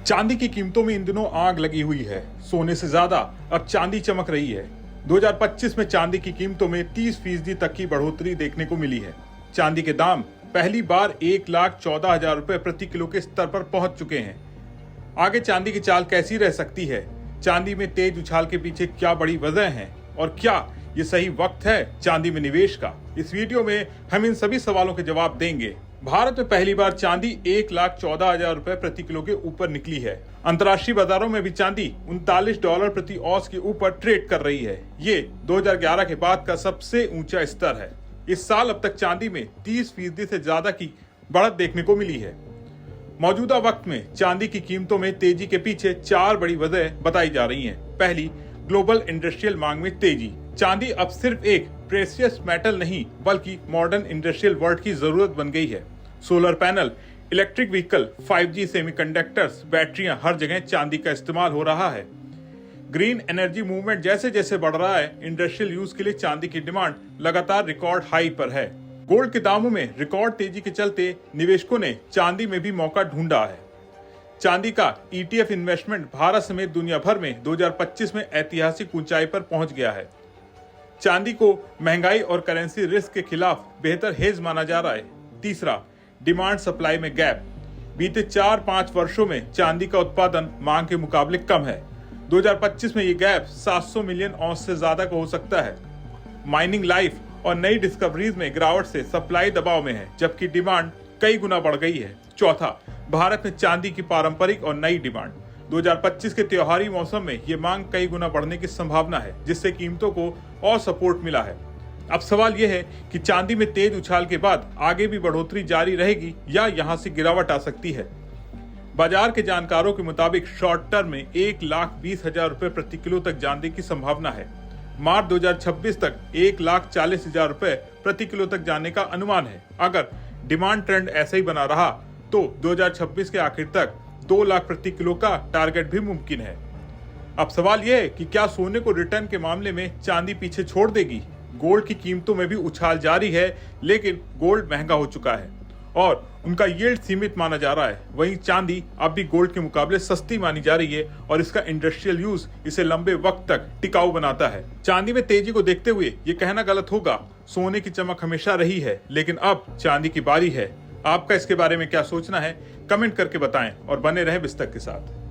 चांदी की कीमतों में इन दिनों आग लगी हुई है। सोने से ज्यादा अब चांदी चमक रही है। 2025 में चांदी की कीमतों में 30% तक की बढ़ोतरी देखने को मिली है। चांदी के दाम पहली बार 1,14,000 रुपए प्रति किलो के स्तर पर पहुंच चुके हैं। आगे चांदी की चाल कैसी रह सकती है? चांदी में तेज उछाल के पीछे क्या बड़ी वजह है और क्या ये सही वक्त है चांदी में निवेश का? इस वीडियो में हम इन सभी सवालों के जवाब देंगे। भारत में पहली बार चांदी 1,14,000 रुपए प्रति किलो के ऊपर निकली है। अंतर्राष्ट्रीय बाजारों में भी चांदी $39 प्रति औंस के ऊपर ट्रेड कर रही है। ये 2011 के बाद का सबसे ऊंचा स्तर है। इस साल अब तक चांदी में 30% से ज्यादा की बढ़त देखने को मिली है। मौजूदा वक्त में चांदी की कीमतों में तेजी के पीछे 4 बड़ी वजह बताई जा रही हैं। पहली, ग्लोबल इंडस्ट्रियल मांग में तेजी। चांदी अब सिर्फ एक प्रेशियस मेटल नहीं बल्कि मॉडर्न इंडस्ट्रियल वर्ल्ड की जरूरत बन गई है। Solar panel, electric vehicle, 5G semiconductors, बैटरियां, हर जगह चांदी का इस्तेमाल हो रहा है। ग्रीन एनर्जी मूवमेंट जैसे जैसे बढ़ रहा है, इंडस्ट्रियल यूज के लिए चांदी की डिमांड लगातार रिकॉर्ड हाई पर है। गोल्ड के दामों में रिकॉर्ड तेजी के चलते निवेशकों ने चांदी में भी मौका ढूंढा है। चांदी का ETF इन्वेस्टमेंट भारत समेत दुनिया भर में 2025 में ऐतिहासिक ऊंचाई पर पहुंच गया है। चांदी को महंगाई और करेंसी रिस्क के खिलाफ बेहतर हेज माना जा रहा है। तीसरा, डिमांड सप्लाई में गैप। बीते 4-5 वर्षों में चांदी का उत्पादन मांग के मुकाबले कम है। 2025 में ये गैप 700 मिलियन औंस से ज्यादा का हो सकता है। माइनिंग लाइफ और नई डिस्कवरीज में गिरावट से सप्लाई दबाव में है, जबकि डिमांड कई गुना बढ़ गई है। चौथा, भारत में चांदी की पारंपरिक और नई डिमांड। 2025 के त्योहारी मौसम में ये मांग कई गुना बढ़ने की संभावना है, जिससे कीमतों को और सपोर्ट मिला है। अब सवाल यह है कि चांदी में तेज उछाल के बाद आगे भी बढ़ोतरी जारी रहेगी या यहां से गिरावट आ सकती है। बाजार के जानकारों के मुताबिक शॉर्ट टर्म में 1,20,000 रुपए प्रति किलो तक चांदी की संभावना है। मार्च 2026 तक 1,40,000 रुपए प्रति किलो तक जाने का अनुमान है। अगर डिमांड ट्रेंड ऐसा ही बना रहा तो 2026 के आखिर तक 2 लाख प्रति किलो का टारगेट भी मुमकिन है। अब सवाल यह है कि क्या सोने को रिटर्न के मामले में चांदी पीछे छोड़ देगी? गोल्ड की कीमतों में भी उछाल जारी है, लेकिन गोल्ड महंगा हो चुका है और उनका यील्ड सीमित माना जा रहा है। वहीं चांदी अब भी गोल्ड के मुकाबले सस्ती मानी जा रही है और इसका इंडस्ट्रियल यूज इसे लंबे वक्त तक टिकाऊ बनाता है। चांदी में तेजी को देखते हुए ये कहना गलत होगा। सोने की चमक हमेशा रही है, लेकिन अब चांदी की बारी है। आपका इसके बारे में क्या सोचना है? कमेंट करके बताएं और बने रहें बिस्तक के साथ।